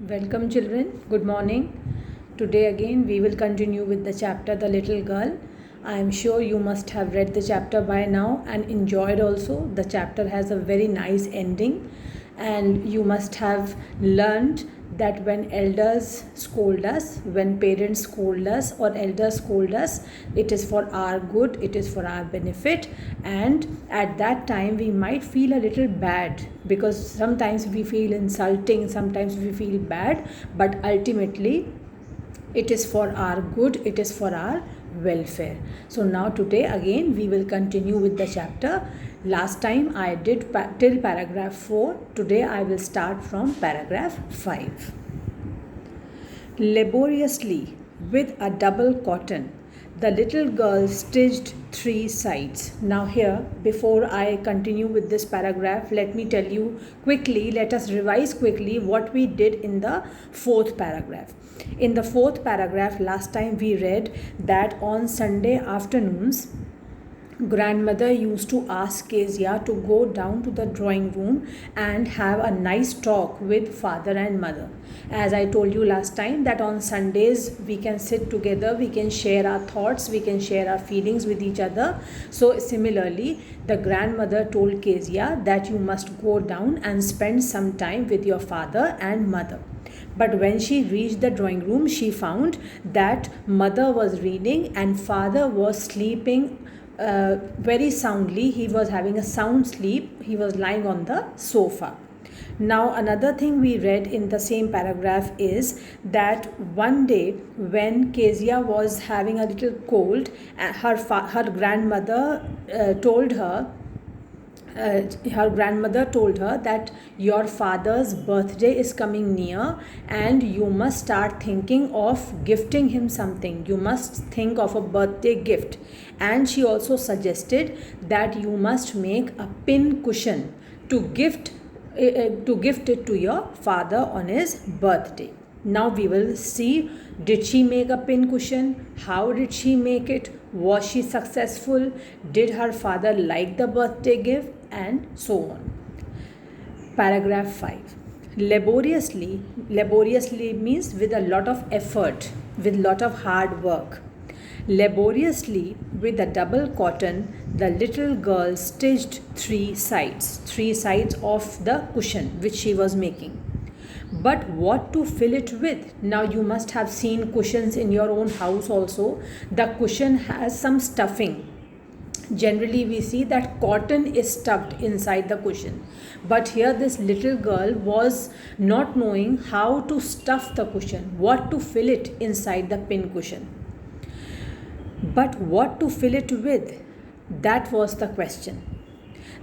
Welcome children, good morning. Today again we will continue with the chapter The Little Girl. I am sure you must have read the chapter by now and enjoyed also. The chapter has a very nice ending and you must have learned that when elders scold us, when parents scold us or elders scold us, it is for our good, it is for our benefit, and at that time we might feel a little bad because sometimes we feel insulting, sometimes we feel bad, but ultimately it is for our good, it is for our welfare. So now today again we will continue with the chapter. Last time I did till paragraph 4. Today I will start from paragraph 5. Laboriously with a double cotton the little girl stitched 3 sides. Now here, before I continue with this paragraph, let me tell you quickly, let us revise quickly what we did in the 4th paragraph. In the 4th paragraph, last time we read that on Sunday afternoons, grandmother used to ask Kezia to go down to the drawing room and have a nice talk with father and mother. As I told you last time that on Sundays we can sit together, we can share our thoughts, we can share our feelings with each other. So similarly, the grandmother told Kezia that you must go down and spend some time with your father and mother. But when she reached the drawing room, she found that mother was reading and father was sleeping very soundly. He was having a sound sleep. He was lying on the sofa. Now another thing we read in the same paragraph is that one day when Kezia was having a little cold, her grandmother told her that your father's birthday is coming near and you must start thinking of gifting him something. You must think of a birthday gift. And she also suggested that you must make a pin cushion to gift it to your father on his birthday. Now we will see, did she make a pin cushion? How did she make it? Was she successful? Did her father like the birthday gift? And so on. Paragraph 5. Laboriously means with a lot of effort, with lot of hard work. Laboriously with a double cotton the little girl stitched 3 sides of the cushion which she was making. But what to fill it with? Now you must have seen cushions in your own house also. The cushion has some stuffing. Generally we see that cotton is stuffed inside the cushion, but here this little girl was not knowing how to stuff the cushion, what to fill it inside the pin cushion. But what to fill it with? That was the question.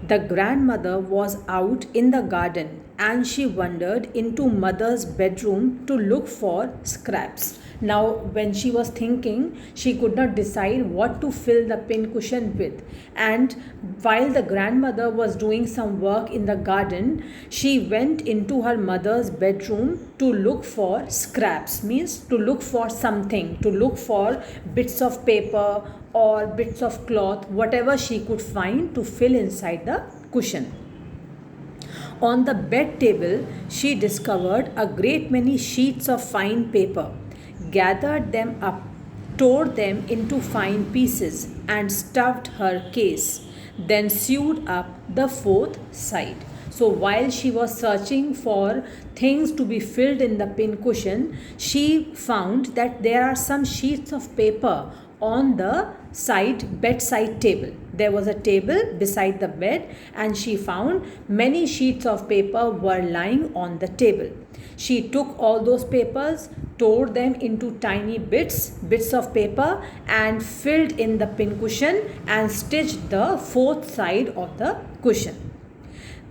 The grandmother was out in the garden and she wandered into mother's bedroom to look for scraps. Now, when she was thinking, she could not decide what to fill the pin cushion with. And while the grandmother was doing some work in the garden, she went into her mother's bedroom to look for scraps, means to look for something, to look for bits of paper or bits of cloth, whatever she could find to fill inside the cushion. On the bed table, she discovered a great many sheets of fine paper, gathered them up, tore them into fine pieces, and stuffed her case, then sewed up the 4th side. So while she was searching for things to be filled in the pin cushion, she found that there are some sheets of paper on the bedside table. There was a table beside the bed and she found many sheets of paper were lying on the table. She took all those papers, tore them into tiny bits of paper and filled in the pin cushion and stitched the 4th side of the cushion.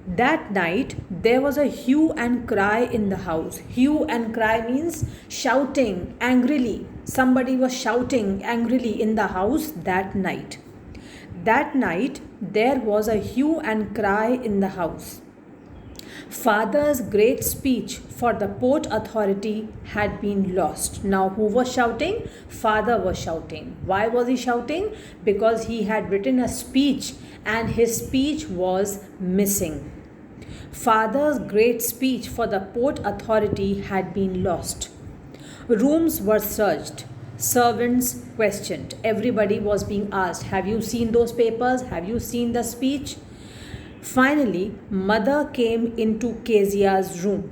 That night there was a hue and cry in the house. Hue and cry means shouting angrily. Somebody was shouting angrily in the house that night. That night there was a hue and cry in the house. Father's great speech for the Port Authority had been lost. Now who was shouting? Father was shouting. Why was he shouting? Because he had written a speech and his speech was missing. Father's great speech for the Port Authority had been lost. Rooms were searched. Servants questioned. Everybody was being asked, have you seen those papers? Have you seen the speech? Finally, mother came into Kezia's room.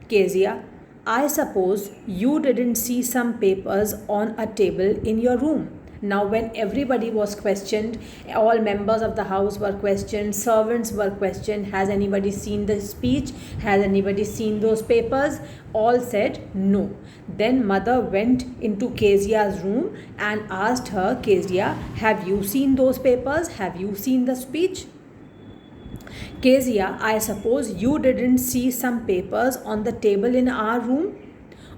Kezia, I suppose you didn't see some papers on a table in your room. Now, when everybody was questioned, all members of the house were questioned, servants were questioned, has anybody seen the speech? Has anybody seen those papers? All said no. Then mother went into Kezia's room and asked her, Kezia, have you seen those papers? Have you seen the speech? Kezia, I suppose you didn't see some papers on the table in our room?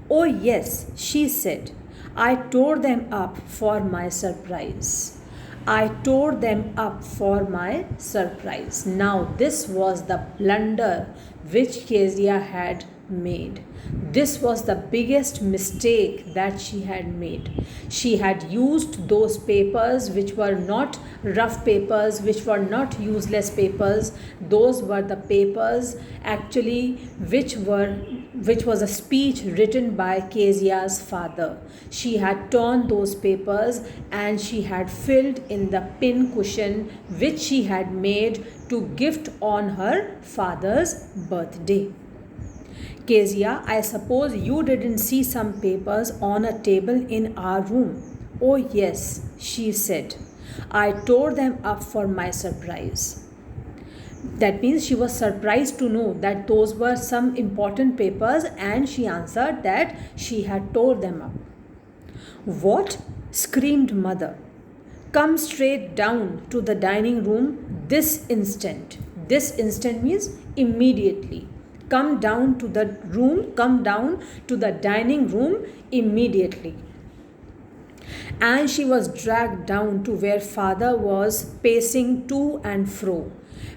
Oh, yes, she said. I tore them up for my surprise. I tore them up for my surprise. Now, this was the blunder which Kezia had made. This was the biggest mistake that she had made. She had used those papers which were not rough papers, which were not useless papers. Those were the papers actually which was a speech written by Kezia's father. She had torn those papers and she had filled in the pin cushion which she had made to gift on her father's birthday. Kezia, I suppose you didn't see some papers on a table in our room. Oh, yes, she said. I tore them up for my surprise. That means she was surprised to know that those were some important papers, and she answered that she had tore them up. What? Screamed mother. Come straight down to the dining room this instant. This instant means immediately. Come down to the dining room immediately. And she was dragged down to where father was pacing to and fro,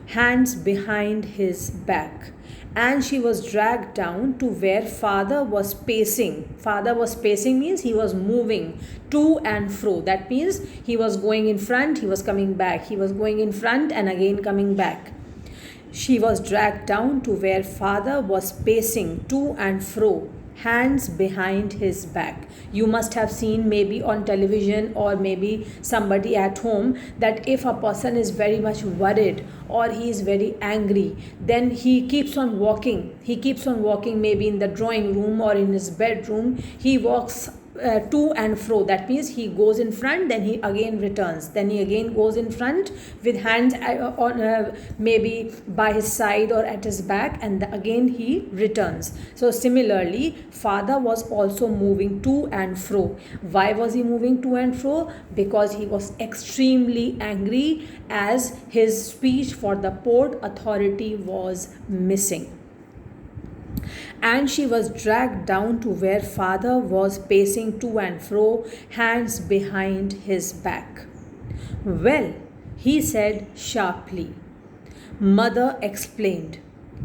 hands behind his back. And she was dragged down to where father was pacing. Father was pacing means he was moving to and fro. That means he was going in front, he was coming back. He was going in front and again coming back. She was dragged down to where father was pacing to and fro, hands behind his back. You must have seen maybe on television or maybe somebody at home that if a person is very much worried or he is very angry, then he keeps on walking. He keeps on walking maybe in the drawing room or in his bedroom. He walks to and fro. That means he goes in front, then he again returns, then he again goes in front with hands on maybe by his side or at his back, and again he returns. So similarly, father was also moving to and fro. Why was he moving to and fro? Because he was extremely angry as his speech for the Port Authority was missing. And she was dragged down to where father was pacing to and fro, hands behind his back. Well, he said sharply. Mother explained.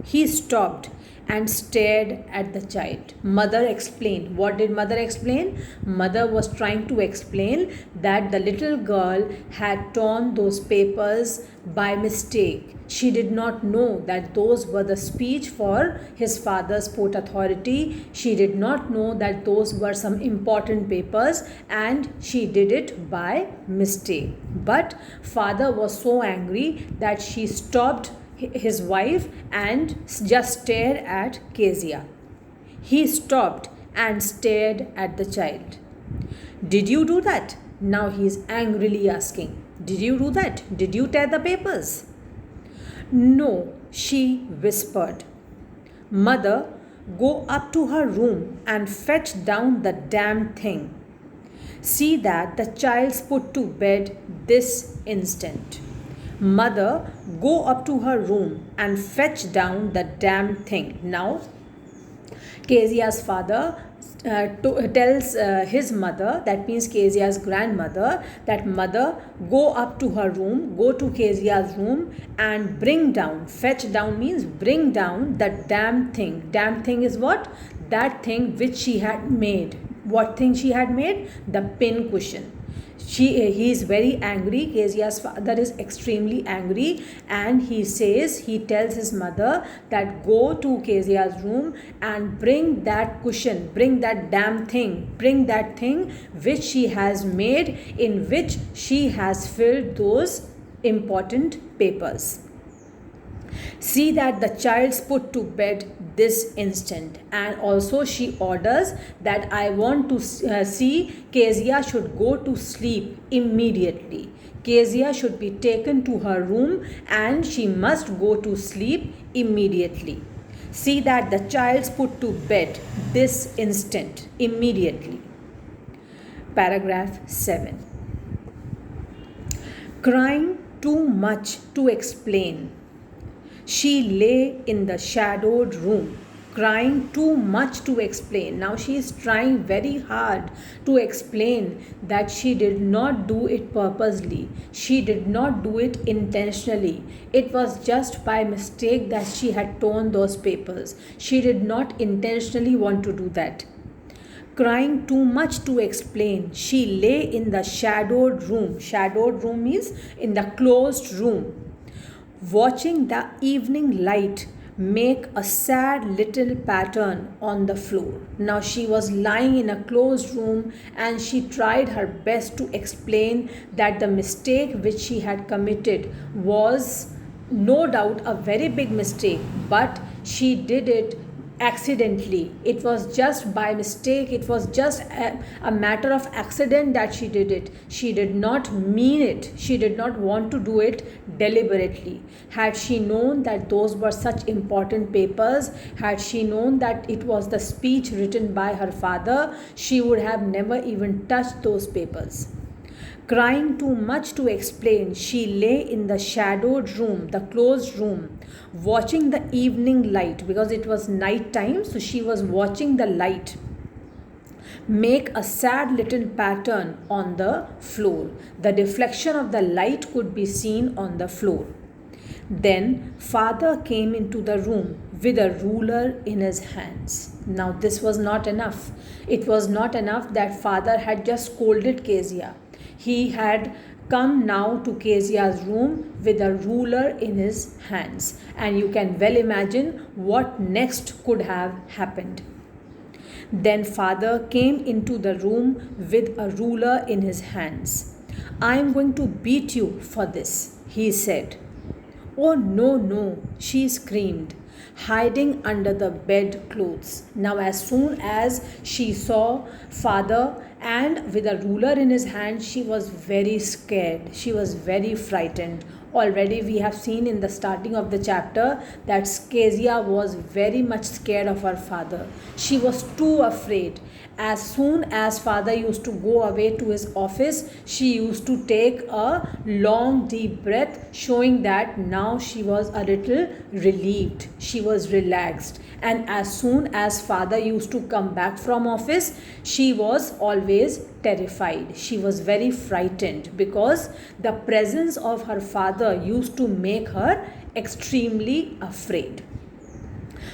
He stopped and stared at the child. Mother explained. What did mother explain? Mother was trying to explain that the little girl had torn those papers by mistake. She did not know that those were the speech for his father's Port Authority. She did not know that those were some important papers, and she did it by mistake. But father was so angry that she stopped his wife and just stared at Kezia. He stopped and stared at the child. Did you do that? Now he is angrily asking. Did you do that? Did you tear the papers? No, she whispered. Mother, go up to her room and fetch down the damn thing. See that the child's put to bed this instant. Mother, go up to her room and fetch down the damn thing. Now, Kezia's father tells his mother, that means Kezia's grandmother, that mother, go up to her room, go to Kezia's room and bring down. Fetch down means bring down the damn thing. Damn thing is what? That thing which she had made. What thing she had made? The pin cushion. He is very angry. Kezia's father is extremely angry, and he tells his mother that go to Kezia's room and bring that cushion, bring that damn thing, bring that thing which she has made, in which she has filled those important papers. See that the child's put to bed this instant. And also she orders that I want to see Kezia should go to sleep immediately. Kezia should be taken to her room and she must go to sleep immediately. See that the child's put to bed this instant, immediately. Paragraph 7. Crying too much to explain. She lay in the shadowed room, crying too much to explain. Now she is trying very hard to explain that she did not do it purposely. She did not do it intentionally. It was just by mistake that she had torn those papers. She did not intentionally want to do that. Crying too much to explain, she lay in the shadowed room. Shadowed room means in the closed room, watching the evening light make a sad little pattern on the floor. Now she was lying in a closed room and she tried her best to explain that the mistake which she had committed was no doubt a very big mistake, but she did it accidentally. It was just by mistake. It was just a matter of accident that she did it. She did not mean it. She did not want to do it deliberately. Had she known that those were such important papers, had she known that it was the speech written by her father, she would have never even touched those papers. Crying too much to explain, she lay in the shadowed room, the closed room, watching the evening light, because it was night time, so she was watching the light make a sad little pattern on the floor. The reflection of the light could be seen on the floor. Then father came into the room with a ruler in his hands. Now this was not enough. It was not enough that father had just scolded Kezia. He had come now to Kezia's room with a ruler in his hands. And you can well imagine what next could have happened. Then father came into the room with a ruler in his hands. I am going to beat you for this, he said. Oh, no, no, she screamed, hiding under the bedclothes. Now, as soon as she saw father and with a ruler in his hand, she was very scared. She was very frightened. Already we have seen in the starting of the chapter that Kezia was very much scared of her father. She was too afraid. As soon as father used to go away to his office, she used to take a long deep breath, showing that now she was a little relieved. She was relaxed. And as soon as father used to come back from office, she was always terrified. She was very frightened because the presence of her father used to make her extremely afraid.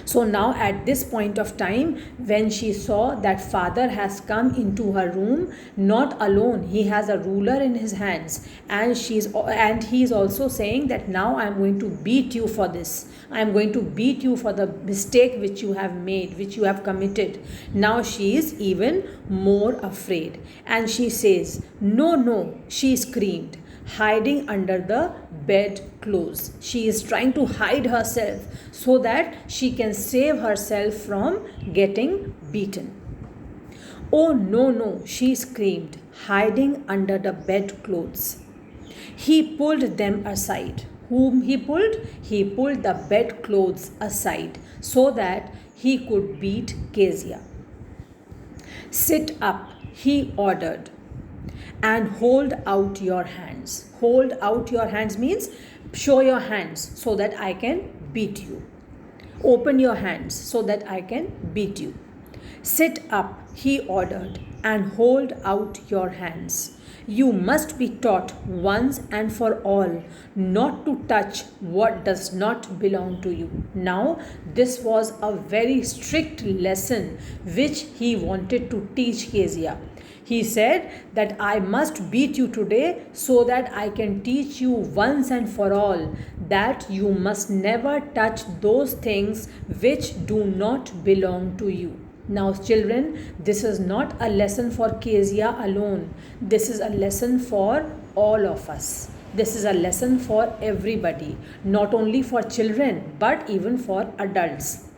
So now at this point of time, when she saw that father has come into her room, not alone, he has a ruler in his hands, and he is also saying that now I am going to beat you for this. I am going to beat you for the mistake which you have made, which you have committed. Now she is even more afraid. And she says, no, no, she screamed, hiding under the bedclothes. She is trying to hide herself so that she can save herself from getting beaten. Oh, no, no, she screamed, hiding under the bedclothes. He pulled them aside. Whom he pulled? He pulled the bedclothes aside so that he could beat Kezia. Sit up, he ordered, and hold out your hands. Hold out your hands means show your hands so that I can beat you. Open your hands so that I can beat you. Sit up, he ordered, and hold out your hands. You must be taught once and for all not to touch what does not belong to you. Now, this was a very strict lesson which he wanted to teach Kezia. He said that I must beat you today so that I can teach you once and for all that you must never touch those things which do not belong to you. Now, children, this is not a lesson for Kezia alone. This is a lesson for all of us. This is a lesson for everybody, not only for children but even for adults.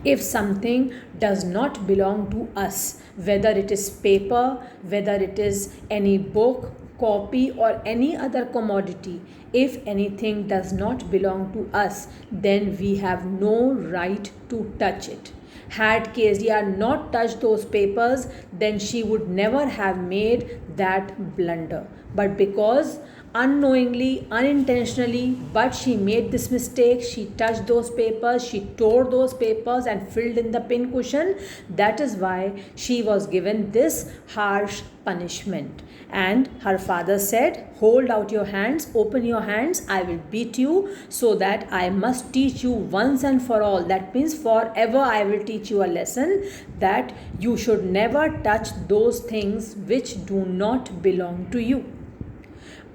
If something does not belong to us, whether it is paper, whether it is any book, copy, or any other commodity, if anything does not belong to us, then we have no right to touch it. Had Kezia not touched those papers, then she would never have made that blunder. But because unknowingly, unintentionally, but she made this mistake, she touched those papers, she tore those papers and filled in the pin cushion. That is why she was given this harsh punishment. And her father said, hold out your hands, open your hands, I will beat you so that I must teach you once and for all. That means forever I will teach you a lesson that you should never touch those things which do not belong to you.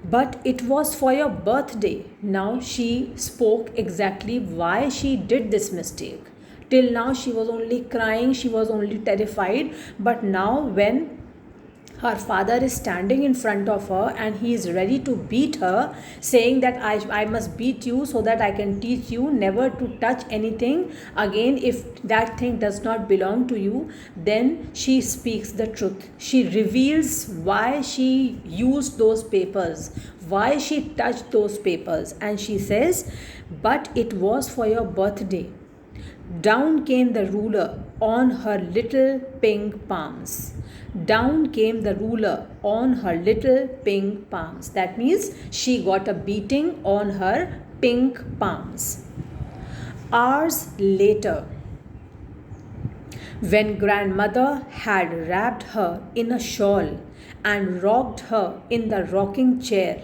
But it was for your birthday. Now she spoke exactly why she did this mistake. Till now she was only crying, she was only terrified. But now when her father is standing in front of her and he is ready to beat her, saying that I must beat you so that I can teach you never to touch anything again if that thing does not belong to you, then she speaks the truth. She reveals why she used those papers, why she touched those papers, and she says, but it was for your birthday. Down came the ruler on her little pink palms. Down came the ruler on her little pink palms. That means she got a beating on her pink palms. Hours later, when grandmother had wrapped her in a shawl and rocked her in the rocking chair,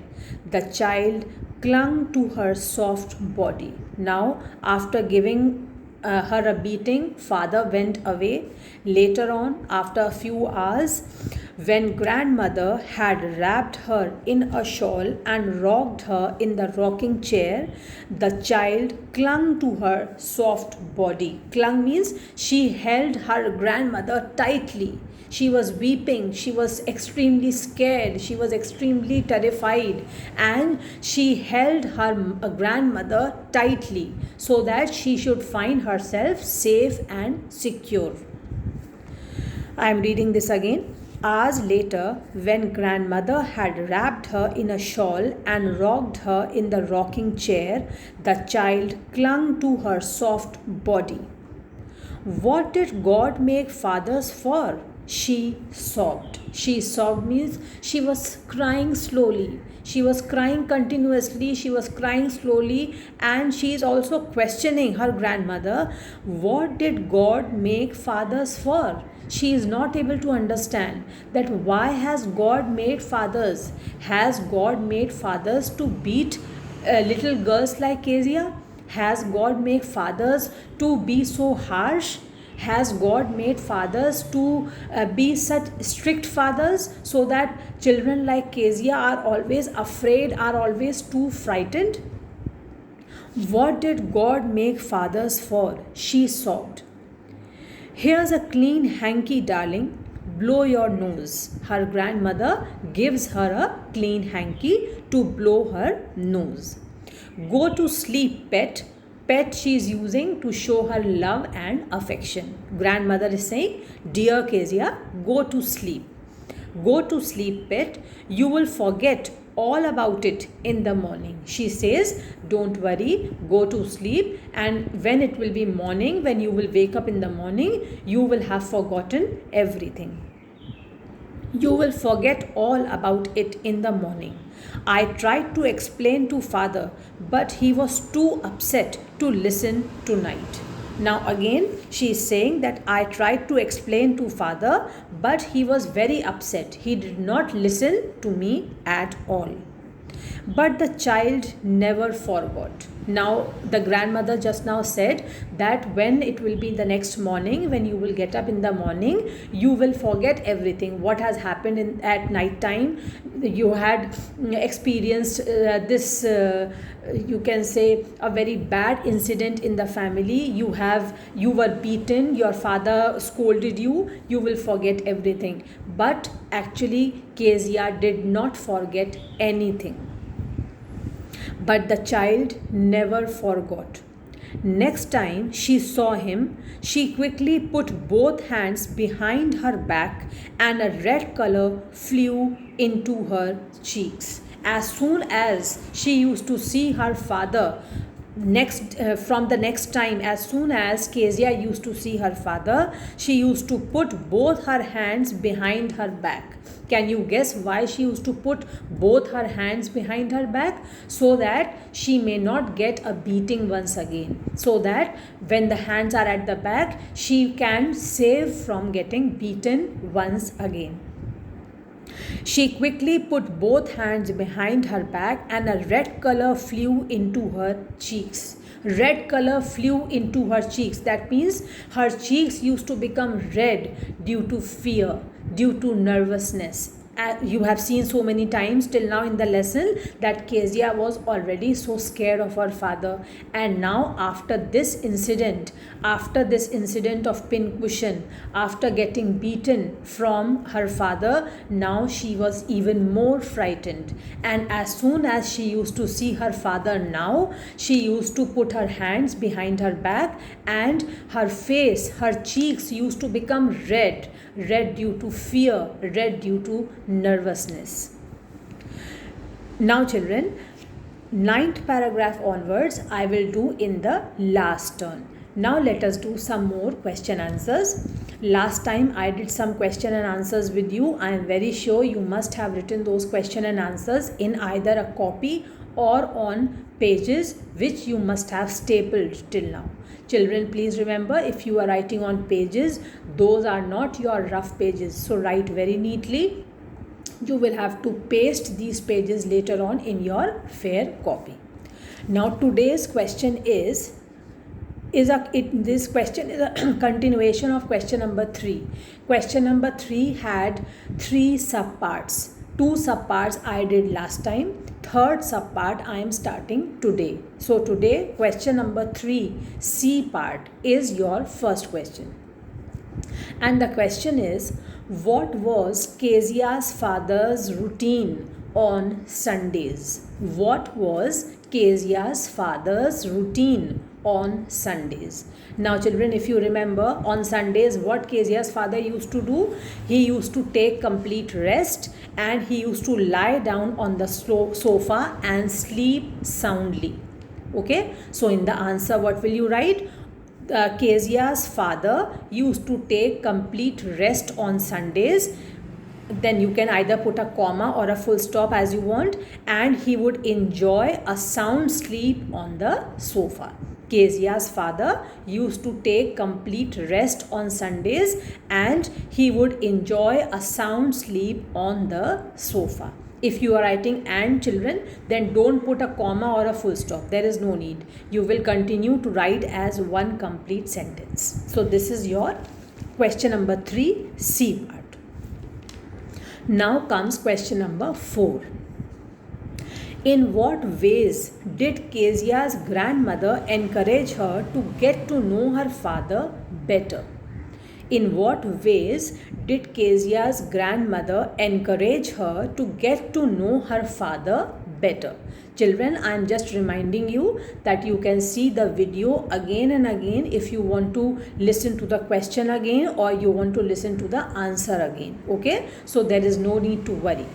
the child clung to her soft body. Now, after giving her a beating, father went away. Later on, after a few hours, when grandmother had wrapped her in a shawl and rocked her in the rocking chair, the child clung to her soft body. Clung means she held her grandmother tightly. She was weeping, she was extremely scared, she was extremely terrified, and she held her grandmother tightly so that she should find herself safe and secure. I am reading this again. Hours later, when grandmother had wrapped her in a shawl and rocked her in the rocking chair, the child clung to her soft body. What did God make fathers for? She sobbed. She sobbed means she was crying slowly. She was crying continuously. She was crying slowly, and she is also questioning her grandmother. What did God make fathers for? She is not able to understand that why has God made fathers? Has God made fathers to beat little girls like Kezia? Has God made fathers to be so harsh? Has God made fathers to be such strict fathers so that children like Kezia are always afraid, are always too frightened? What did God make fathers for? She sobbed. Here's a clean hanky, darling. Blow your nose. Her grandmother gives her a clean hanky to blow her nose. Go to sleep, pet. Pet she is using to show her love and affection. Grandmother is saying, dear Kezia, go to sleep. Go to sleep, pet. You will forget all about it in the morning. She says, don't worry, go to sleep, and when it will be morning, when you will wake up in the morning, you will have forgotten everything. You will forget all about it in the morning. I tried to explain to father, but he was too upset to listen tonight. Now again she is saying that I tried to explain to father, but he was very upset. He did not listen to me at all. But the child never forgot. Now the grandmother just now said that when it will be the next morning, when you will get up in the morning, you will forget everything what has happened at night time. You had experienced this you can say a very bad incident in the family. You were beaten, your father scolded you, you will forget everything. But actually Kezia did not forget anything. But the child never forgot. Next time she saw him, she quickly put both hands behind her back and a red color flew into her cheeks. As soon as she used to see her father, from the next time, as soon as Kezia used to see her father, she used to put both her hands behind her back. Can you guess why she used to put both her hands behind her back? So that she may not get a beating once again. So that when the hands are at the back, she can save from getting beaten once again. She quickly put both hands behind her back and a red color flew into her cheeks. Red color flew into her cheeks. That means her cheeks used to become red due to fear, due to nervousness. You have seen so many times till now in the lesson that Kezia was already so scared of her father, and now after this incident of pincushion, after getting beaten from her father, now she was even more frightened. And as soon as she used to see her father now, she used to put her hands behind her back and her face, her cheeks used to become red due to fear, red due to nervousness. Now children, 9th paragraph onwards I will do in the last turn. Now let us do some more question answers. Last time I did some question and answers with you. I am very sure you must have written those question and answers in either a copy or on pages which you must have stapled till now. Children, please remember, if you are writing on pages, those are not your rough pages. So write very neatly. You will have to paste these pages later on in your fair copy. Now today's question this question is a continuation of question number 3. Question number 3 had 3 subparts. 2 subparts I did last time. Third subpart I am starting today. So today question number 3, C part, is your first question. And the question is, what was Kezia's father's routine on Sundays? What was Kezia's father's routine on Sundays? Now children, if you remember, on Sundays what Kezia's father used to do, he used to take complete rest and he used to lie down on the sofa and sleep soundly. Okay, so in the answer what will you write? Kezia's father used to take complete rest on Sundays. Then you can either put a comma or a full stop as you want, and he would enjoy a sound sleep on the sofa. Kezia's father used to take complete rest on Sundays and he would enjoy a sound sleep on the sofa. If you are writing and children, then don't put a comma or a full stop. There is no need. You will continue to write as one complete sentence. So this is your question number 3, C part. Now comes question number 4. In what ways did Kezia's grandmother encourage her to get to know her father better? In what ways did Kezia's grandmother encourage her to get to know her father better? Children, I am just reminding you that you can see the video again and again if you want to listen to the question again or you want to listen to the answer again. Okay, so there is no need to worry.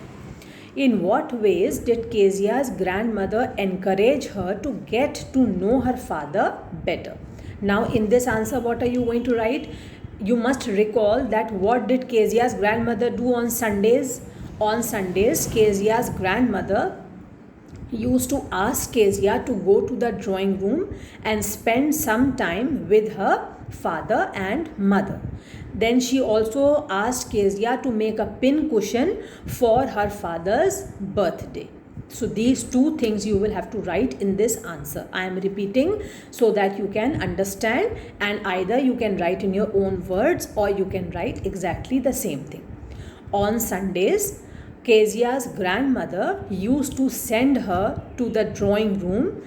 In what ways did Kezia's grandmother encourage her to get to know her father better? Now in this answer, what are you going to write? You must recall that what did Kezia's grandmother do on Sundays? On Sundays, Kezia's grandmother used to ask Kezia to go to the drawing room and spend some time with her father and mother. Then she also asked Kezia to make a pin cushion for her father's birthday. So these two things you will have to write in this answer. I am repeating so that you can understand, and either you can write in your own words or you can write exactly the same thing. On Sundays, Kezia's grandmother used to send her to the drawing room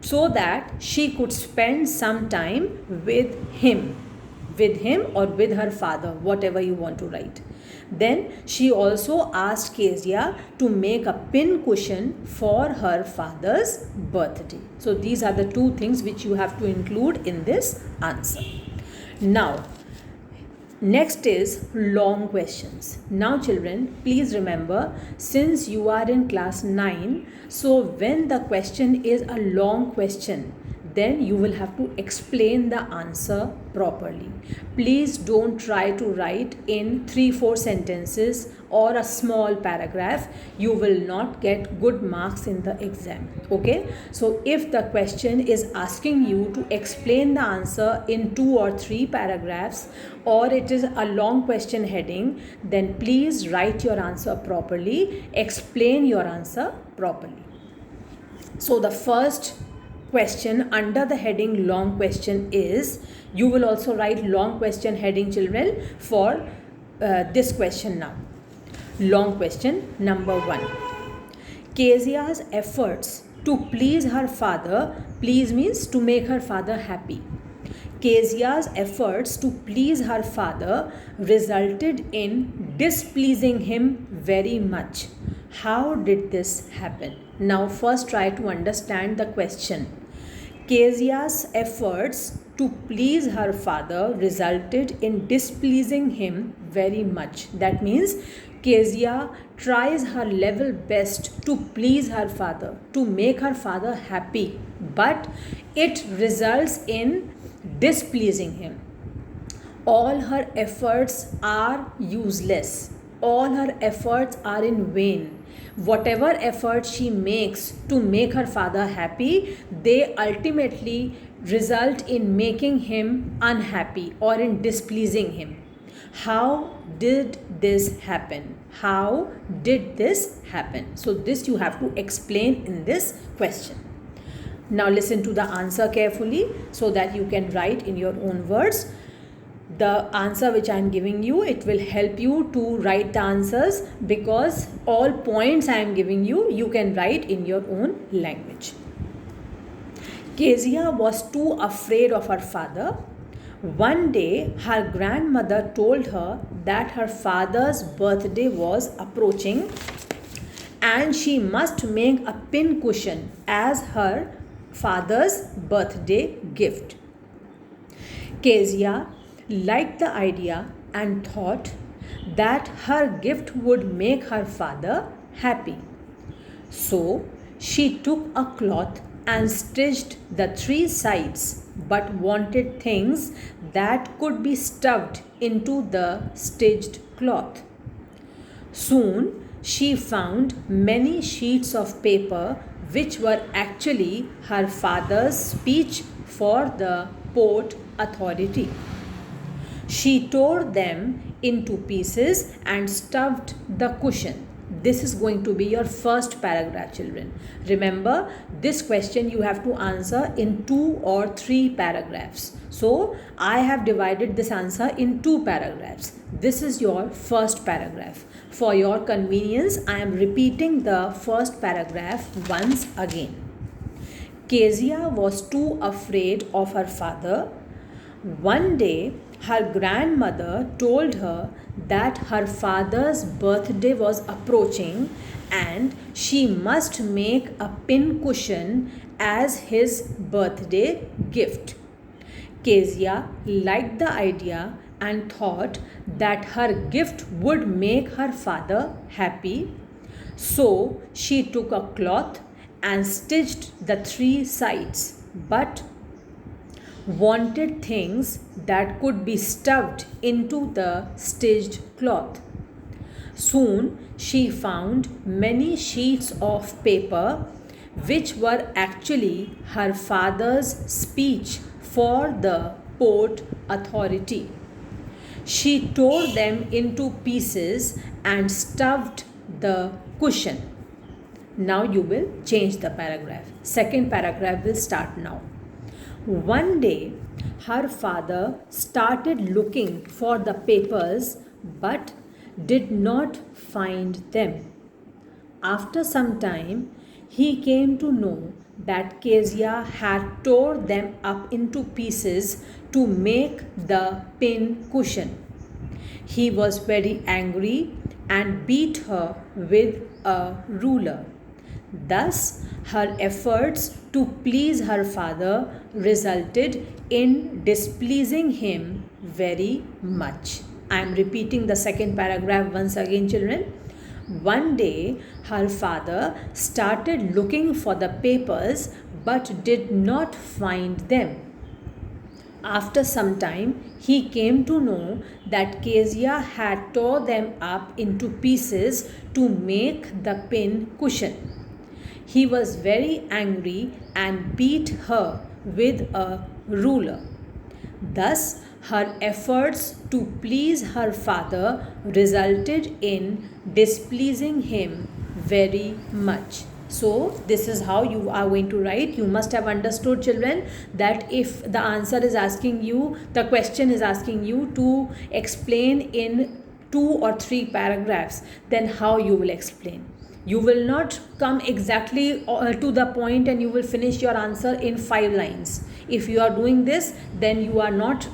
so that she could spend some time with him or with her father, whatever you want to write. Then she also asked Kezia to make a pin cushion for her father's birthday. So these are the two things which you have to include in this answer. Now, next is long questions. Now children, please remember, since you are in class 9, so when the question is a long question, then you will have to explain the answer properly. Please don't try to write in 3-4 sentences or a small paragraph. You will not get good marks in the exam. Okay? So if the question is asking you to explain the answer in 2 or 3 paragraphs, or it is a long question heading, then please write your answer properly, explain your answer properly. So the first question under the heading long question is, you will also write long question heading, children, for this question now. Long question number 1. Kezia's efforts to please her father, please means to make her father happy. Kezia's efforts to please her father resulted in displeasing him very much. How did this happen? Now first try to understand the question. Kezia's efforts to please her father resulted in displeasing him very much. That means Kezia tries her level best to please her father, to make her father happy, but it results in displeasing him. All her efforts are useless. All her efforts are in vain. Whatever effort she makes to make her father happy, they ultimately result in making him unhappy or in displeasing him. How did this happen? How did this happen? So this you have to explain in this question. Now listen to the answer carefully so that you can write in your own words. The answer which I am giving you, it will help you to write the answers, because all points I am giving you, you can write in your own language. Kezia was too afraid of her father. One day, her grandmother told her that her father's birthday was approaching and she must make a pin cushion as her father's birthday gift. Kezia liked the idea and thought that her gift would make her father happy. So she took a cloth and stitched the 3 sides, but wanted things that could be stuffed into the stitched cloth. Soon she found many sheets of paper which were actually her father's speech for the Port Authority. She tore them into pieces and stuffed the cushion. This is going to be your first paragraph, children. Remember, this question you have to answer in 2 or 3 paragraphs. So, I have divided this answer in 2 paragraphs. This is your first paragraph. For your convenience, I am repeating the first paragraph once again. Kezia was too afraid of her father. One day, her grandmother told her that her father's birthday was approaching and she must make a pin cushion as his birthday gift. Kezia liked the idea and thought that her gift would make her father happy. So she took a cloth and stitched the 3 sides, but wanted things that could be stuffed into the stitched cloth. Soon she found many sheets of paper which were actually her father's speech for the Port Authority. She tore them into pieces and stuffed the cushion. Now you will change the paragraph. Second paragraph will start now. One day, her father started looking for the papers but did not find them. After some time, he came to know that Kezia had tore them up into pieces to make the pin cushion. He was very angry and beat her with a ruler. Thus, her efforts to please her father resulted in displeasing him very much. I am repeating the second paragraph once again, children. One day, her father started looking for the papers but did not find them. After some time, he came to know that Kezia had tore them up into pieces to make the pin cushion. He was very angry and beat her with a ruler. Thus, her efforts to please her father resulted in displeasing him very much. So, this is how you are going to write. You must have understood, children, that if the answer is asking you, the question is asking you to explain in 2 or 3 paragraphs, then how you will explain. You will not come exactly to the point and you will finish your answer in 5 lines. If you are doing this, then you are not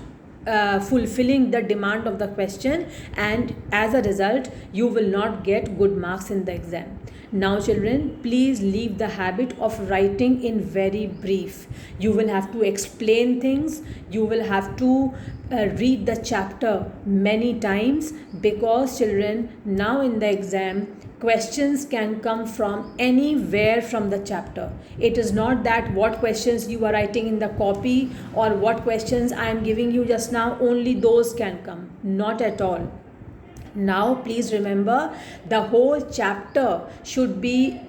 fulfilling the demand of the question, and as a result you will not get good marks in the exam. Now children, please leave the habit of writing in very brief. You will have to explain things, you will have to read the chapter many times, because children, now in the exam questions can come from anywhere from the chapter. It is not that what questions you are writing in the copy or what questions I am giving you just now, only those can come. Not at all. Now please remember, the whole chapter should be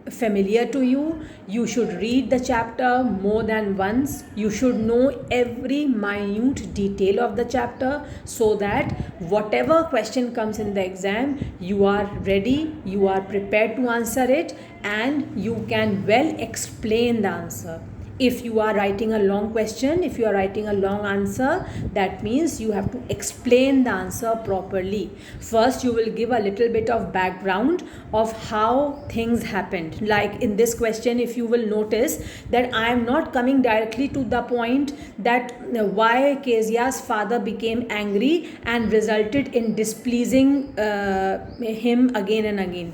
familiar to you. You should read the chapter more than once. You should know every minute detail of the chapter, so that whatever question comes in the exam, you are ready, you are prepared to answer it, and you can well explain the answer. If you are writing a long question, if you are writing a long answer, that means you have to explain the answer properly. First, you will give a little bit of background of how things happened. Like in this question, if you will notice that I am not coming directly to the point that why Kezia's father became angry and resulted in displeasing him again and again.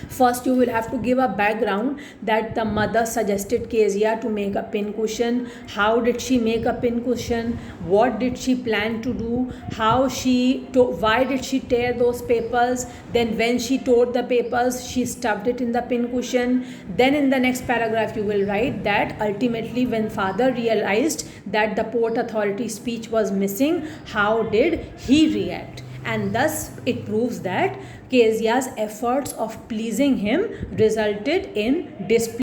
First, you will have to give a background that the mother suggested Kezia to make a pin cushion. How did she make a pin cushion? What did she plan to do? Why did she tear those papers? Then when she tore the papers, she stuffed it in the pin cushion. Then in the next paragraph, you will write that ultimately when father realized that the Port Authority speech was missing, how did he react? And thus it proves that Kezia's efforts of pleasing him resulted in displeasure.